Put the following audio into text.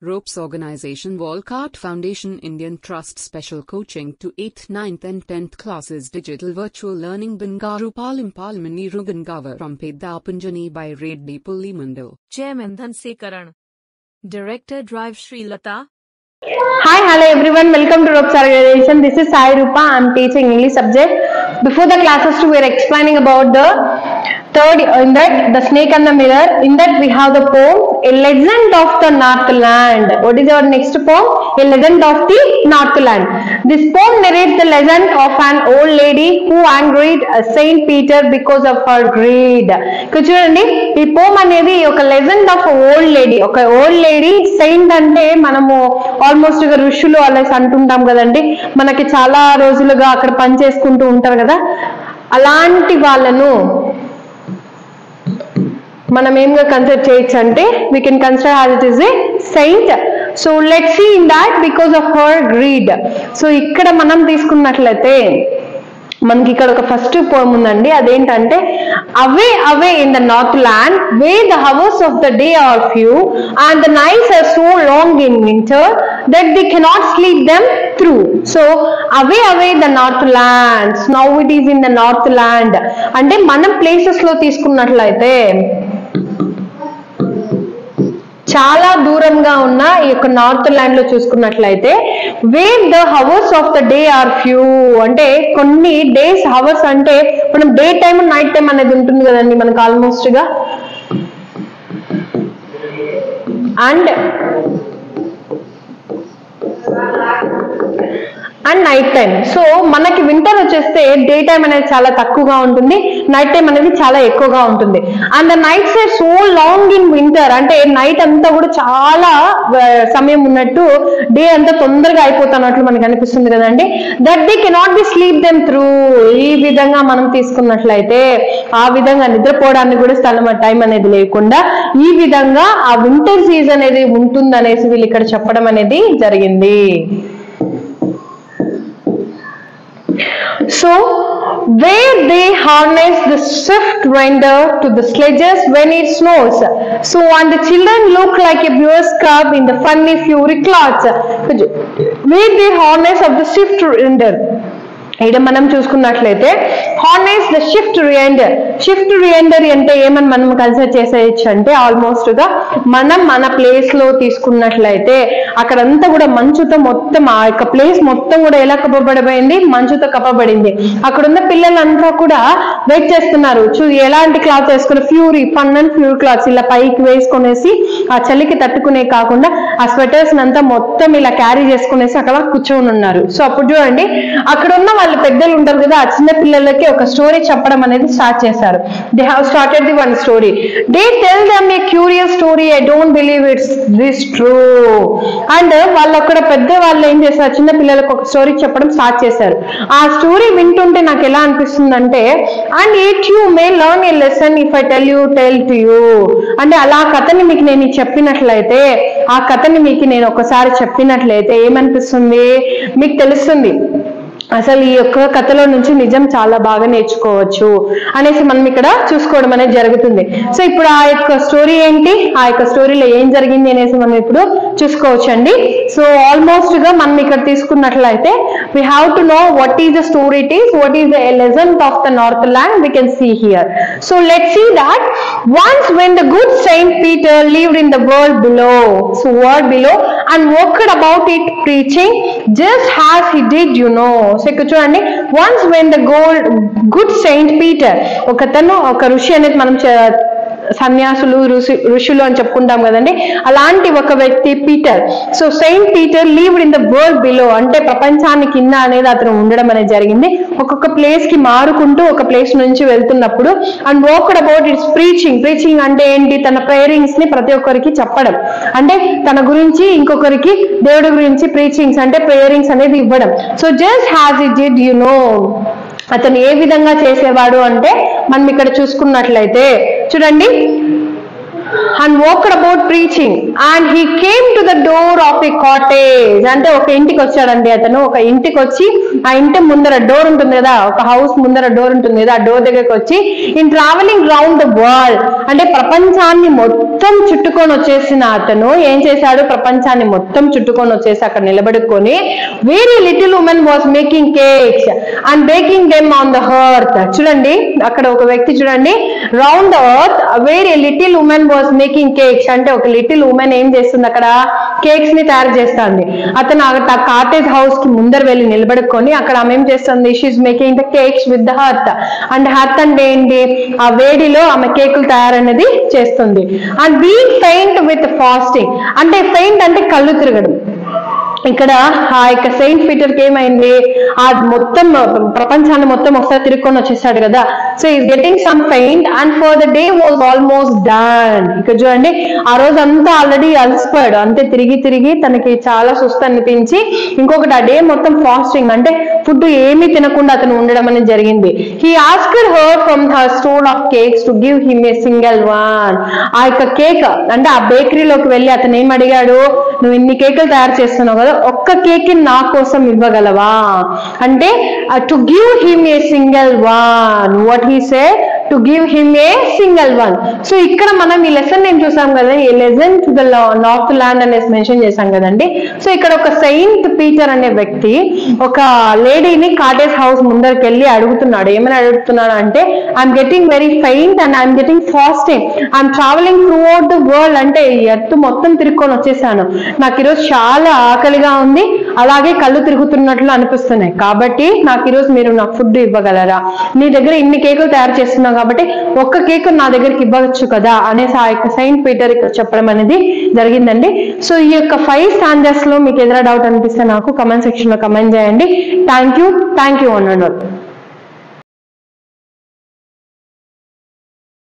Ropes Organization Walcott Foundation Indian Trust Special Coaching to 8th, 9th and 10th classes Digital Virtual Learning Bangaru Palmani Rugangavar from Pedapunjani by Reddy Pullimandal. Chairman Dhanse Karan. Director Drive Sri Lata. Hi, hello everyone. Welcome to Ropes Organization. This is Sai Rupa. I am teaching English subject. Before the classes, we are explaining about the third, in that the snake and the mirror. In that we have the poem, A Legend of the Northland. What is our next poem? A Legend of the Northland. This poem narrates the legend of an old lady who angered Saint Peter because of her greed. చూడండి ఈ పోమ్ అనేది ఒక legend of old lady. ఒక old lady Saint అంటే మనము almost గా ఋషులు అలా అంటుంటాం కదండి. మనకి చాలా రోజులుగా అక్కడ పని చేసుకుంటూ ఉంటారు కదా, అలాంటి వాళ్ళను మనం ఏమిగా కన్సిడర్ చేయొచ్చు అంటే we can consider as it is a saint. So let's see in that because of her greed. So ఇక్కడ మనం తీసుకున్నట్లయితే మనకి ఇక్కడ ఒక ఫస్ట్ పోయం ఉందండి. అదేంటంటే away away in the north land where the hours of the day are few and the nights are so long in winter that they cannot sleep them through. So away away the north lands now it is in the north land అంటే మనం places లో తీసుకున్నట్లయితే చాలా దూరంగా ఉన్న ఈ యొక్క north land లో చూసుకున్నట్లయితే wear the hours of the day are few అంటే కొన్ని డేస్ హవర్స్ అంటే మనం డే టైమ్ నైట్ టైం అనేది ఉంటుంది కదండి మనకు ఆల్మోస్ట్ గా, అండ్ నైట్ టైం. సో మనకి వింటర్ వచ్చేస్తే డే టైం అనేది చాలా తక్కువగా ఉంటుంది, నైట్ టైం అనేది చాలా ఎక్కువగా ఉంటుంది. And the nights are so long in winter అంటే నైట్ అంతా కూడా చాలా సమయం ఉన్నట్టు, డే అంతా తొందరగా అయిపోతున్నట్లు మనకు అనిపిస్తుంది కదండి. That they cannot be sleep them through. ఈ విధంగా మనం తీసుకున్నట్లయితే ఆ విధంగా నిద్రపోవడానికి కూడా స్థలం టైం అనేది లేకుండా ఈ విధంగా ఆ వింటర్ సీజన్ అనేది ఉంటుంది అనేసి వీళ్ళు ఇక్కడ చెప్పడం అనేది జరిగింది. So, where they harness the swift reindeer to the sledges when it snows. So, and the children look like a bear's cub in the funny fury cloths. Where they harness of the swift reindeer. ఇక్కడ మనం చూసుకున్నట్లయితే harness the shift రియండర్. Shift రియండర్ అంటే ఏమని మనం consider చేసేయచ్చు అంటే almost గా మనం మన ప్లేస్ లో తీసుకున్నట్లయితే అక్కడంతా కూడా మంచుతో మొత్తం ఆ యొక్క ప్లేస్ మొత్తం కూడా ఎలా కప్పబడిపోయింది, మంచుతో కప్పబడింది. అక్కడ ఉన్న పిల్లలంతా కూడా వెయిట్ చేస్తున్నారు. ఎలాంటి క్లాత్ వేసుకుని fury fun and fury clothes ఇలా పైకి వేసుకునేసి ఆ చలికి తట్టుకునే కాకుండా ఆ స్వెటర్స్ అంతా మొత్తం ఇలా క్యారీ చేసుకునేసి అక్కడ కూర్చొని ఉన్నారు. సో అప్పుడు చూడండి అక్కడ ఉన్న వాళ్ళు పెద్దలు ఉంటారు కదా, ఆ చిన్న పిల్లలకి ఒక స్టోరీ చెప్పడం అనేది స్టార్ట్ చేశారు. They have started the one story. They tell them A curious story, I don't believe it's this true. And వాళ్ళు అక్కడ పెద్ద వాళ్ళు ఏం చేశారు, చిన్న పిల్లలకు ఒక స్టోరీ చెప్పడం స్టార్ట్ చేశారు. ఆ స్టోరీ వింటుంటే నాకు ఎలా అనిపిస్తుందంటే and it you may learn A lesson if I tell to you అంటే అలా కథని మీకు నేను చెప్పినట్లయితే, ఆ కథని మీకు నేను ఒకసారి చెప్పినట్లయితే ఏమనిపిస్తుంది మీకు తెలుస్తుంది అసలు ఈ యొక్క కథలో నుంచి నిజం చాలా బాగా నేర్చుకోవచ్చు అనేసి మనం ఇక్కడ చూసుకోవడం అనేది జరుగుతుంది. సో ఇప్పుడు ఆ యొక్క స్టోరీ ఏంటి, ఆ యొక్క స్టోరీలో ఏం జరిగింది అనేసి మనం ఇప్పుడు చూసుకోవచ్చు అండి. సో ఆల్మోస్ట్ గా మనం ఇక్కడ తీసుకున్నట్లయితే we have to know what is the story it is, what is the legend of the Northland we can see here. So let's see that once when the good Saint Peter lived in the world below, so world below, and walked about it preaching just as he did, you know. So ఇక్కడ చూడండి once when the good Saint Peter, ఒకతను ఒక ఋషి అనేది మనం సన్యాసులు ఋషులు అని చెప్పుకుంటాం కదండి, అలాంటి ఒక వ్యక్తి Peter. So Saint Peter లీవ్డ్ in the world below అంటే ప్రపంచానికి కింద అనేది అతను ఉండడం అనేది జరిగింది. ఒక్కొక్క ప్లేస్ కి మారుకుంటూ ఒక ప్లేస్ నుంచి వెళ్తున్నప్పుడు and walked about its preaching అంటే ఏంటి, తన ప్రేయరింగ్స్ ని ప్రతి ఒక్కరికి చెప్పడం అంటే తన గురించి ఇంకొకరికి దేవుడి గురించి ప్రీచింగ్స్ అంటే ప్రేయరింగ్స్ అనేది ఇవ్వడం. So just has it did you know అతను ఏ విధంగా చేసేవాడు అంటే మనం ఇక్కడ చూసుకున్నట్లయితే చూడండి and walked about preaching, and he came to the door of a cottage. అంటే ఒక ఇంటికి వచ్చాడండి అతను. ఒక ఇంటికి వచ్చి ఆ ఇంటి ముందర డోర్ ఉంటుంది కదా, ఒక హౌస్ ముందర డోర్ ఉంటుంది కదా, ఆ డోర్ దగ్గరికి వచ్చి in travelling round the world, అంటే ప్రపంచాన్ని మొత్తం చుట్టుకొని వచ్చేసిన అతను ఏం చేశాడు, ప్రపంచాన్ని మొత్తం చుట్టుకొని వచ్చేసి అక్కడ నిలబడుకొని very little women was making cakes and baking them on the earth. చూడండి అక్కడ ఒక వ్యక్తి చూడండి, round the earth very little women was making cakes, అంటే ఒక లిటిల్ ఉమెన్ ఏం చేస్తుంది అక్కడ, కేక్స్ ని తయారు చేస్తుంది. అతను ఆ కాటేజ్ హౌస్ కి ముందర వెళ్ళి నిలబడుకొని అక్కడ ఆమె ఏం చేస్తుంది, she is making the cakes with the earth. And earth అంటే ఏంటి, ఆ వేడిలో ఆమె కేకులు తయారనేది చేస్తుంది. And being faint with fasting, అంటే ఫెయింట్ అంటే కళ్ళు తిరగడం. ఇక్కడ ఆ యొక్క సెయింట్ పీటర్ కి ఏమైంది, ఆ మొత్తం ప్రపంచాన్ని మొత్తం ఒకసారి తిరుక్కొని వచ్చేసాడు కదా, so is getting some faint and for the day was almost done. ఇక్కడ చూడండి ఆ రోజు అంతా ఆల్రెడీ అలసిపోయాడు, అంతే తిరిగి తిరిగి తనకి చాలా సుస్తు అనిపించి, ఇంకొకటి ఆ డే మొత్తం ఫాస్టింగ్ అంటే ఫుడ్ ఏమీ తినకుండా అతను ఉండడం అనేది జరిగింది. He asked her from her store of cakes to give him a single one. ఆ యొక్క కేక్ అంటే ఆ బేకరీలోకి వెళ్ళి అతను ఏం అడిగాడు, నువ్వు ఇన్ని కేకులు తయారు చేస్తున్నావు కదా, ఒక్క కేక్ నా కోసం ఇవ్వగలవా అంటే to give him a single one. What he said, to give him a single one. So ఇక్కడ మనం ఈ లెసన్ ఏం చూసాం కదా, ఈ lesson to the north land అనేసి మెన్షన్ చేశాం కదండి. సో ఇక్కడ ఒక సెయింట్ పీటర్ అనే వ్యక్తి ఒక లేడీని కాటేజ్ హౌస్ ముందరికి వెళ్ళి అడుగుతున్నాడు. ఏమని అడుగుతున్నాడు అంటే, I'm getting very faint and I'm getting fasting, I'm travelling through out the world, అంటే ఎర్త్ మొత్తం తిరుక్కొని వచ్చేసాను, నాకు ఈరోజు చాలా ఆకలిగా ఉంది, అలాగే కళ్ళు తిరుగుతున్నట్లు అనిపిస్తున్నాయి, కాబట్టి నాకు ఈరోజు మీరు నాకు ఫుడ్ ఇవ్వగలరా, నీ దగ్గర ఇన్ని కేకులు తయారు చేస్తున్నావు కాబట్టి ఒక్క కేక్ నా దగ్గరికి ఇవ్వచ్చు కదా అనేసి ఆ యొక్క సెయింట్ పీటర్ చెప్పడం అనేది జరిగిందండి. సో ఈ యొక్క 5 స్టాంజర్స్ లో మీకు ఏదైనా డౌట్ అనిపిస్తే నాకు కమెంట్ సెక్షన్ లో కమెంట్ చేయండి. థ్యాంక్ యూ అన్నాడు.